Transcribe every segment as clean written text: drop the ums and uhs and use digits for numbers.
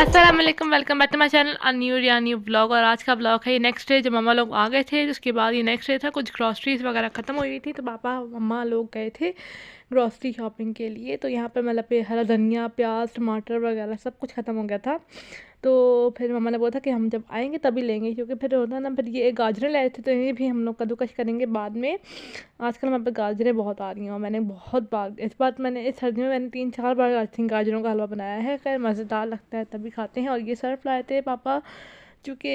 अस्सलाम वालेकुम, welcome back to my channel new vlog. और आज का व्लॉग है ये नेक्स्ट डे, जब मम्मा लोग आ गए थे उसके बाद ये नेक्स्ट डे था। कुछ ग्रॉसरीज वगैरह ख़त्म हो गई थी तो पापा मम्मा लोग गए थे ग्रॉसरी शॉपिंग के लिए। तो यहाँ पर मतलब पे हरा धनिया, प्याज, टमाटर वगैरह सब कुछ ख़त्म हो गया था। तो फिर मम्मा ने बोला था कि हम जब आएंगे तभी लेंगे, क्योंकि फिर होता ना, फिर ये गाजरें लाए थे तो इन्हें भी हम लोग कद्दूकश करेंगे बाद में। आजकल हमारे पे गाजरें बहुत आ रही हैं और मैंने बहुत बार, इस बार मैंने इस सर्दी में मैंने 3-4 बार आई थिंक गाजरों का हलवा बनाया है। खैर मज़ेदार लगता है, तभी खाते हैं। और ये सर्फ लाए थे पापा, क्योंकि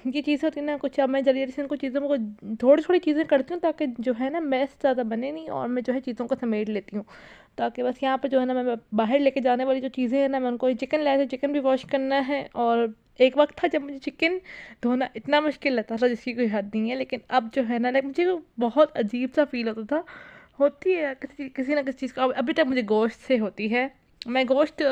ये चीज़ होती है ना, कुछ अब मैं जल्दी जल्दी से कुछ चीज़ों को थोड़ी थोड़ी चीज़ें करती हूँ ताकि जो है ना मैस ज़्यादा बने नहीं, और मैं जो है चीज़ों को समेट लेती हूँ ताकि बस यहाँ पे जो है ना मैं बाहर लेके जाने वाली जो चीज़ें हैं ना, मैं उनको, चिकन लाए थे, चिकन भी वॉश करना है। और एक वक्त था जब मुझे चिकन धोना इतना मुश्किल लगता था जिसकी कोई हद नहीं है, लेकिन अब जो है ना लाइक मुझे बहुत अजीब सा फील होता था। होती है किसी किसी ना किसी चीज़ का, अभी तक मुझे गोश्त से होती है। मैं गोश्त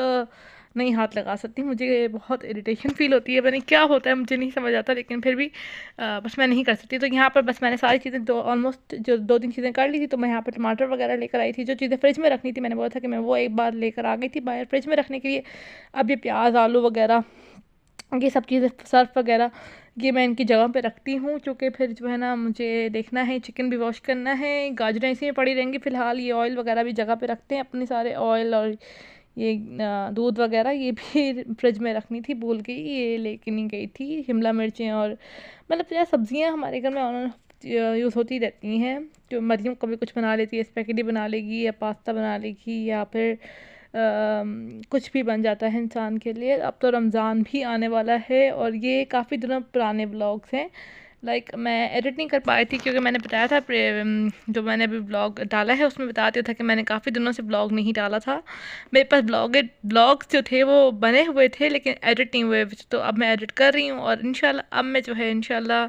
नहीं हाथ लगा सकती, मुझे बहुत इरिटेशन फील होती है। मैंने क्या होता है मुझे नहीं समझ आता, लेकिन फिर भी बस मैं नहीं कर सकती। तो यहाँ पर बस मैंने सारी चीज़ें दो ऑलमोस्ट जो 2-3 चीज़ें कर ली थी। तो मैं यहाँ पर टमाटर वगैरह लेकर आई थी, जो चीज़ें फ्रिज में रखनी थी मैंने बोला था कि मैं वो एक बार लेकर आ गई थी बाहर फ्रिज में रखने के लिए। अब ये प्याज, आलू वगैरह, ये सब चीज़ें, सर्फ वगैरह, ये मैं इनकी जगह पे रखती हूँ, क्योंकि फिर जो है ना मुझे देखना है, चिकन भी वॉश करना है। गाजरें इसी में पड़ी रहेंगी फ़िलहाल। ये ऑयल वगैरह भी जगह पे रखते हैं अपने सारे ऑयल, और ये दूध वगैरह ये भी फ्रिज में रखनी थी, भूल गई, ये लेके नहीं गई थी। शिमला मिर्चें और मतलब यार सब्जियां हमारे घर में यूज़ होती रहती हैं। जो मरियम कभी कुछ बना लेती है, स्पैगेटी बना लेगी या पास्ता बना लेगी, या फिर कुछ भी बन जाता है इंसान के लिए। अब तो रमज़ान भी आने वाला है और ये काफ़ी दिनों पुराने ब्लॉग्स हैं। मैं एडिट नहीं कर पाई थी, क्योंकि मैंने बताया था जो मैंने अभी ब्लॉग डाला है उसमें बता दिया था कि मैंने काफ़ी दिनों से ब्लॉग नहीं डाला था। मेरे पास ब्लॉग्स जो थे वो बने हुए थे, लेकिन एडिट नहीं हुए। तो अब मैं एडिट कर रही हूँ और इंशाल्लाह अब मैं जो है इंशाल्लाह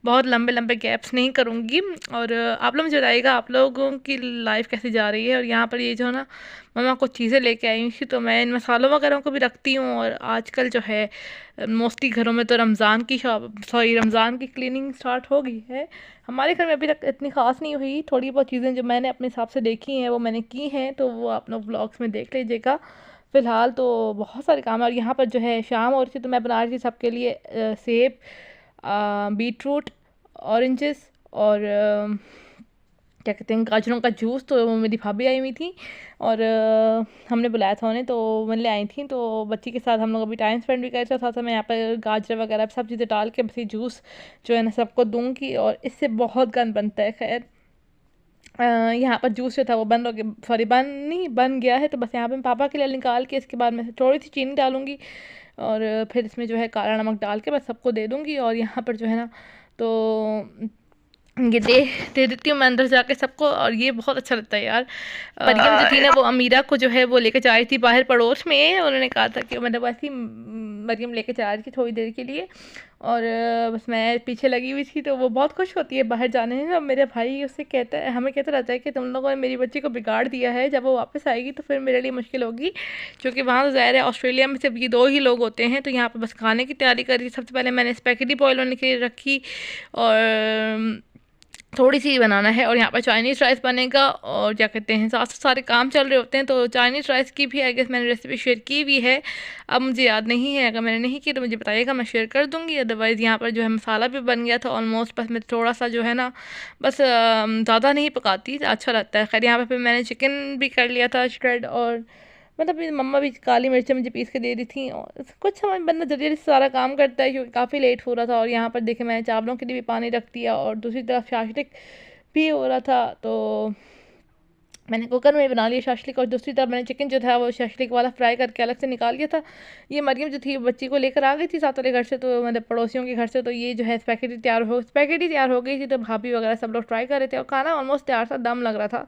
बहुत लंबे लंबे गैप्स नहीं करूँगी। और आप लोग मुझे बताइएगा आप लोगों की लाइफ कैसी जा रही है। और यहाँ पर ये जो ना मम्मा कुछ चीज़ें लेके आई थी, तो मैं इन मसालों वगैरह को भी रखती हूँ। और आजकल जो है मोस्टली घरों में तो रमज़ान की क्लीनिंग स्टार्ट हो गई है। हमारे घर में अभी तक इतनी ख़ास नहीं हुई, थोड़ी बहुत चीज़ें जो मैंने अपने हिसाब से देखी हैं वो मैंने की हैं, तो वो आप लोग ब्लॉग्स में देख लीजिएगा। फ़िलहाल तो बहुत सारे काम है। और यहाँ पर जो है शाम हो रही थी तो मैं बना रही थी सबके लिए सेब, बीटरूट, ऑरेंजेस और क्या कहते हैं गाजरों का जूस। तो वो मेरी भाभी आई हुई थी और हमने बुलाया था उन्हें, तो मैंने ले आई थी। तो बच्ची के साथ हम लोग अभी टाइम स्पेंड भी कर रहे थे। साथ में यहाँ पर गाजर वगैरह सब चीज़ें डाल के बस ये जूस जो है ना सबको दूंगी, और इससे बहुत गंद बनता है। खैर यहाँ पर जूस जो था वो बंद हो गया, सॉरी बन नहीं बन गया है। तो बस यहाँ पे मैं पापा के लिए निकाल के इसके बाद मैं थोड़ी सी चीनी डालूंगी और फिर इसमें जो है काला नमक डाल के बस सबको दे दूँगी। और यहाँ पर जो है ना तो ये दे देती हूँ मैं अंदर जाके सबको। और ये बहुत अच्छा लगता है यार। मरियम जो थी ना वो अमीरा को जो है वो लेकर जा रही थी बाहर पड़ोस में। उन्होंने कहा था कि मतलब ऐसी मरियम लेके जा रही थी थोड़ी देर के लिए, और बस मैं पीछे लगी हुई थी। तो वो बहुत खुश होती है बाहर जाने में। और मेरे भाई उससे कहता है, हमें कहता रहता है कि तुम लोगों ने मेरी बच्ची को बिगाड़ दिया है, जब वो वापस आएगी तो फिर मेरे लिए मुश्किल होगी, क्योंकि वहाँ तो ज़ाहिर है ऑस्ट्रेलिया में सिर्फ ये 2 ही लोग होते हैं। तो यहाँ पर बस खाने की तैयारी करी। सबसे पहले मैंने स्पैगेटी बॉयल होने के लिए रखी, और थोड़ी सी बनाना है। और यहाँ पर चाइनीज़ राइस बनेगा, और क्या कहते हैं साथ सारे काम चल रहे होते हैं। तो चाइनीज़ राइस की भी आई गेस मैंने रेसिपी शेयर की भी है, अब मुझे याद नहीं है। अगर मैंने नहीं की तो मुझे बताइएगा, मैं शेयर कर दूँगी। अदरवाइज़ यहाँ पर जो है मसाला भी बन गया था ऑलमोस्ट। बस मैं थोड़ा सा जो है ना बस ज़्यादा नहीं पकाती, अच्छा लगता है। खैर यहाँ पर फिर मैंने चिकन भी कर लिया था श्रेड, और मतलब मेरी मम्मा भी काली मिर्चें मुझे पीस के दे रही थी। और कुछ समझ बंदा जल्दी जल्दी से सारा काम करता है, क्योंकि काफ़ी लेट हो रहा था। और यहाँ पर देखे मैंने चावलों के लिए भी पानी रख दिया, और दूसरी तरफ शाशलिक भी हो रहा था। तो मैंने कुकर में बना लिया शाशलिक, और दूसरी तरफ मैंने चिकन जो था वो शाशलिक वाला फ्राई करके अलग से निकाल लिया था। ये मरियम जो थी बच्ची को लेकर आ गई थी साथ वाले घर से, तो मतलब पड़ोसियों के घर से। तो ये जो है स्पैगेटी तैयार हो गई थी। तो भाभी वगैरह सब लोग ट्राई कर रहे थे, और खाना ऑलमोस्ट तैयार था, दम लग रहा था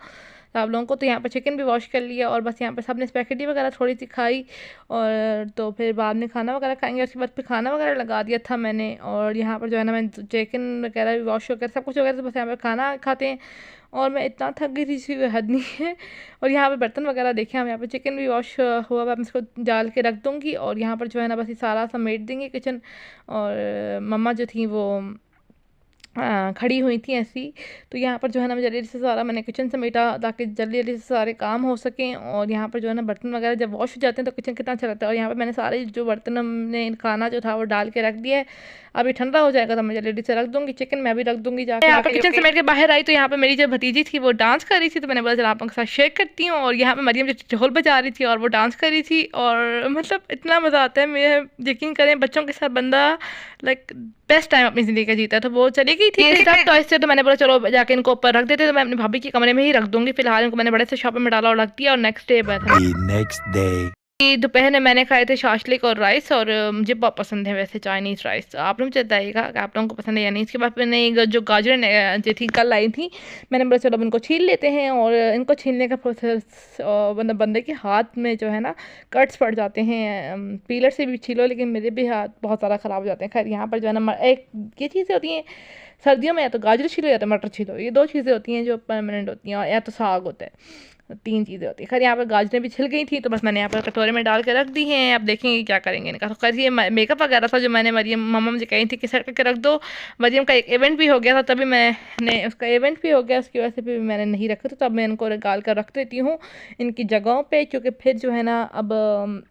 आप लोगों को। तो यहाँ पर चिकन भी वॉश कर लिया, और बस यहाँ पर सबने स्पैगेटी वगैरह थोड़ी सी खाई। और तो फिर बाद में खाना वगैरह खाएंगे। उसके बाद फिर खाना वगैरह लगा दिया था मैंने। और यहाँ पर जो है ना मैंने चिकन वगैरह भी वॉश वगैरह सब कुछ वगैरह, तो बस यहाँ पर खाना खाते हैं। और मैं इतना थक गई थी जिसकी कोई हद नहीं है। और यहाँ पे बर्तन वगैरह देखे हम, यहाँ पे चिकन भी वॉश हुआ हुआ, मैं इसको डाल के रख दूँगी। और यहाँ पर जो है ना बस ये सारा समेट देंगे किचन। और मम्मा जो थी वो खड़ी हुई थी ऐसी। तो यहाँ पर जो है ना जल्दी से सारा मैंने किचन समेटा ताकि जल्दी जल्दी से सारे काम हो सकें। और यहाँ पर जो है ना बर्तन वगैरह जब वॉश हो जाते हैं तो किचन कितना अच्छा लगता है। और यहाँ पर मैंने सारे जो बर्तन हमने खाना जो था वो डाल के रख दिया है। अभी ठंडा हो जाएगा तो मैं जल्दी से रख दूँगी। चिकन मैं भी रख दूँगी जाके। यहाँ पर किचन समेट के बाहर आई तो यहाँ पर मेरी जो भतीजी थी वो डांस कर रही थी, तो मैंने बोला चला आप लोगों के साथ शेयर करती हूँ। और यहाँ पर मरियम जो ढोल बजा रही थी और वो डांस कर रही थी, और मतलब इतना मज़ा आता है। मैं यकीन करें बच्चों के साथ बंदा लाइक बेस्ट टाइम अपनी ज़िंदगी का जीता। तो वो चली गई थी सब टॉयज से, तो मैंने बोला चलो जाके इनको ऊपर रख देते। तो मैं अपनी भाभी के कमरे में ही रख दूँगी फिलहाल। इनको मैंने बड़े से शॉपर में डाला और रख दिया। और नेक्स्ट डे दोपहर में मैंने खाए थे शाशलिक और राइस, और मुझे बहुत पसंद है वैसे चाइनीज़ राइस। तो आप लोग बताइएगा कि आप लोगों को पसंद है या नहीं। इसके बाद मैंने जो गाजर जो थी कल आई थी, मैंने बोला चलो अब इनको छील लेते हैं। और इनको छीलने का प्रोसेस मतलब बंदे के हाथ में जो है ना कट्स पड़ जाते हैं। पीलर से भी छीलो लेकिन मेरे भी हाथ बहुत ज़्यादा ख़राब हो जाते हैं। खैर यहाँ पर जो है ना एक ये चीज़ें होती हैं सर्दियों में, या तो गाजर छीलो या तो मटर छीलो, ये 2 चीज़ें होती हैं जो परमानेंट होती हैं, और या तो साग होता है। 3 चीज़ें होती हैं। खैर यहाँ पर गाजरें भी छिल गई थी तो बस मैंने यहाँ पर कटोरे में डाल के रख दी हैं। अब देखेंगे क्या करेंगे इनका। तो खैर ये मेकअप वगैरह था जो मैंने मम्मा मुझे कही थी कि सेट करके रख दो। मरियम का एक इवेंट भी हो गया था, तभी मैंने उसका इवेंट भी हो गया, उसकी वजह से भी मैंने नहीं रखा था। तो अब मैं इनको निकाल कर रख देती हूँ इनकी जगहों पर, क्योंकि फिर जो है ना अब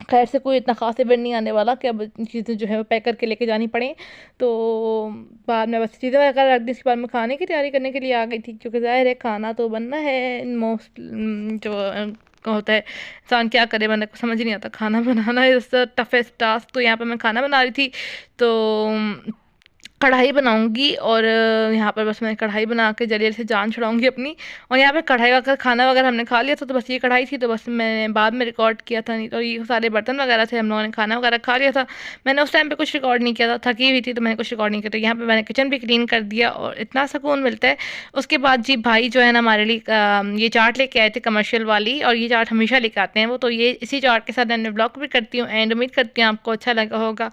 खैर से कोई इतना ख़ास इवेंट नहीं आने वाला कि अब चीज़ें जो है वो पैक करके लेके जानी पड़े। तो बाद में बस चीज़ें वगैरह रख दी। इसके बाद मैं खाने की तैयारी करने के लिए आ गई थी, क्योंकि ज़ाहिर है खाना तो बनना है। मोस्ट जो होता है इंसान क्या करे, बंदे को समझ ही नहीं आता। खाना बनाना इज़ द टफेस्ट टास्क। तो यहाँ पर मैं खाना बना रही थी, तो कढ़ाई बनाऊंगी। और यहाँ पर बस मैं कढ़ाई बना के जल्दी से जान छुड़ाऊंगी अपनी। और यहाँ पे कढ़ाई वगैरह खाना वगैरह हमने खा लिया था, तो बस ये कढ़ाई थी, तो बस मैंने बाद में रिकॉर्ड किया था। नहीं तो ये सारे बर्तन वगैरह थे, हम लोगों ने खाना वगैरह खा लिया था। मैंने उस टाइम पे कुछ रिकॉर्ड नहीं किया था, थकी हुई थी तो मैंने कुछ रिकॉर्ड नहीं किया था। यहाँ पर मैंने किचन भी क्लीन कर दिया और इतना सुकून मिलता है। उसके बाद जी भाई जो है ना हमारे लिए ये चाट लेके आए थे कमर्शियल वाली, और ये चाट हमेशा लेके आते हैं वो। तो ये इसी चाट के साथ मैं ब्लॉग भी करती हूँ, एंड उम्मीद करती हूँ आपको अच्छा लगा होगा।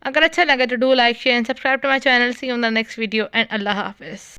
अगर अच्छा लगा तो do like share and subscribe to my channel. See you in the next video and अल्लाह हाफिज़।